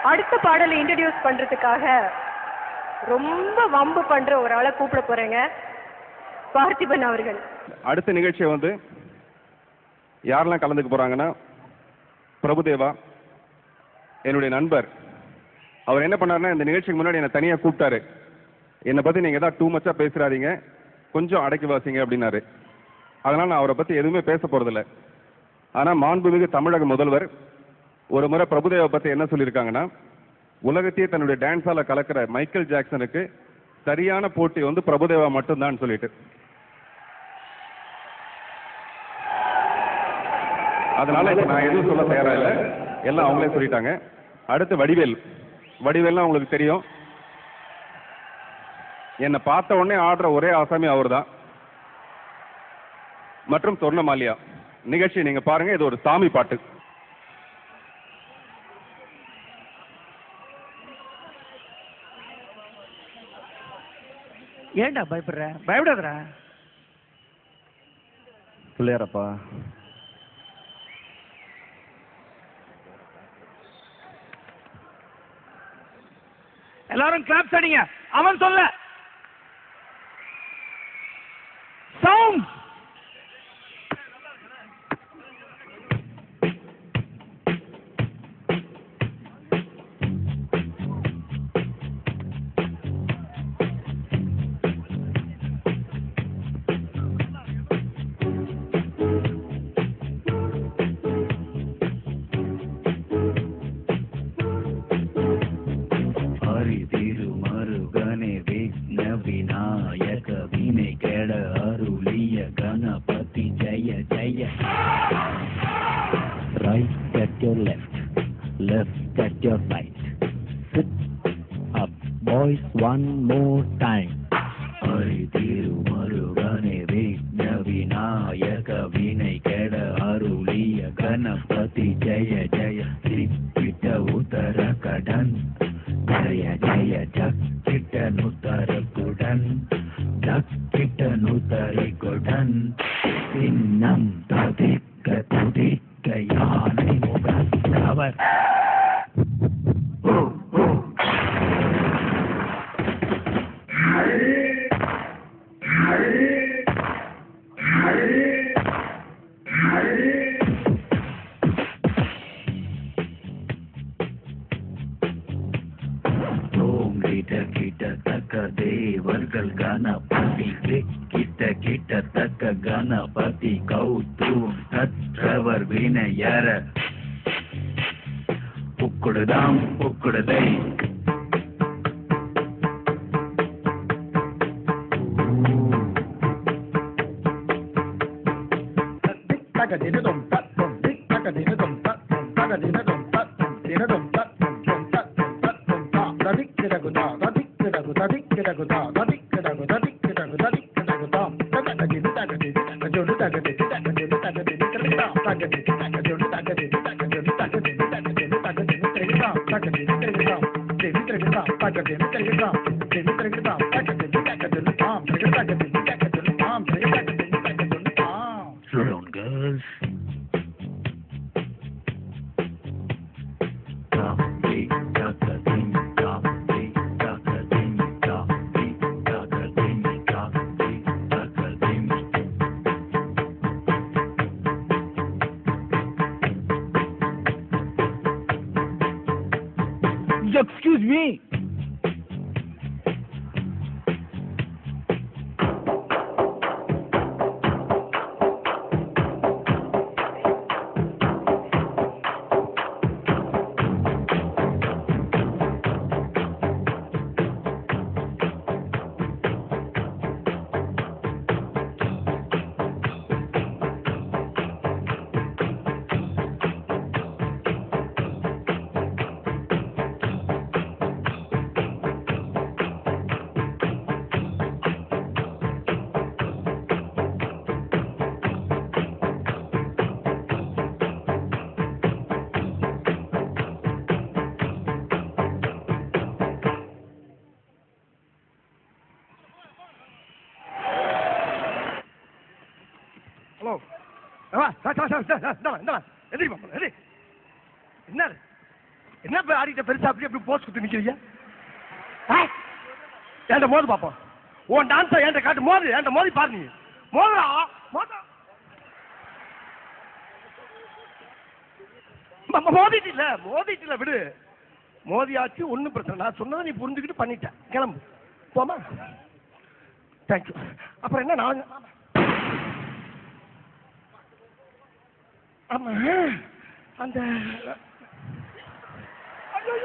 அடுத்த பாடலை இன்ட்ரடியூஸ் பண்றதுக்காக ரொம்ப வம்பு பண்ற ஒரு ஆளை கூப்பிட போறேங்க, பார்த்திபன் அவர்கள். அடுத்த நிகழ்ச்சியை வந்து யாரெல்லாம் கலந்துக்க போறாங்கன்னா, பிரபுதேவா என்னுடைய நண்பர். அவர் என்ன பண்ணாருன்னா, இந்த நிகழ்ச்சிக்கு முன்னாடி என்னை தனியா கூப்பிட்டாரு. என்னை பத்தி நீங்க ஏதாவது டூ மச்சா பேசுறாதீங்க, கொஞ்சம் அடக்கி வாசிங்க அப்படின்னாரு. அதனால நான் அவரை பத்தி எதுவுமே பேச போறதில்லை. ஆனா மாண்புமிகு தமிழக முதல்வர் ஒரு முறை பிரபுதேவா பத்தி என்ன சொல்லியிருக்காங்கன்னா, உலகத்தையே தன்னுடைய டான்ஸால கலக்கிற மைக்கேல் ஜாக்சனுக்கு சரியான போட்டி வந்து பிரபுதேவா மட்டும்தான் சொல்லிட்டு. அதனால நான் எதுவும் சொல்ல தயாரா இல்லை, எல்லாம் அவங்களே சொல்லிட்டாங்க. அடுத்து வடிவேல்னா உங்களுக்கு தெரியும். என்னை பார்த்த உடனே ஆடுற ஒரே ஆசாமி அவர் தான். மற்றும் சொர்ணமாலியா. நிகழ்ச்சி நீங்க பாருங்க, இது ஒரு சாமி பாட்டு. ஏண்டா பயப்படுற? பயப்படாதடா. பிள்ளையாரப்பா. எல்லாரும் கிளாப்ஸ் அடிங்க. அவன் சொல்ல சவுண்ட். திருமருகனே விக்ன விநாயக வினை கெட அருளிய Ganapathi Jaya Jaya. Right at your left at your right. Sit up boys one more time. Hari திருமருகனே விக்ன விநாயக வினை கெட அருளிய கணபதி ஜெய ஜெய. சிக்கிட்ட உத்தர கடன் ஜய ஜய ஜக்கிட்ட நுத்தர குடன் ஜக்கிட்ட நுத்தரி குடன். சின்னம் ததிக்க துதிக்க யானை முகத்தவர். கிட்டத்தக்க தேவர்கள் கணபதி கிட்டத்தக்க கணபதி கௌத்து கற்றவர் வினையர புக்குடுதாம் புக்குடுதை. Slow down, girls. Excuse me. என்ன ஆடிட்ட பெருசா அப்படி போஸ்ட் குத்து நிக்கிறீங்க? என்கிட்ட மோது பாப்போம். உன் டான்ஸை என்கிட்ட காட்டு. மோது, என்கிட்ட மோதி பாரு. நீ மோதுடா, மோதா. மோதிட்டு இல்ல விடு. மோதியாச்சு, ஒன்றும் பிரச்சனை. நான் சொன்னதை நீ புரிஞ்சுக்கிட்டு பண்ணிட்டேன். கிளம்பு போமா. தேங்க்யூ. அப்புறம் என்ன நான் ஆமா அந்த ஐயோ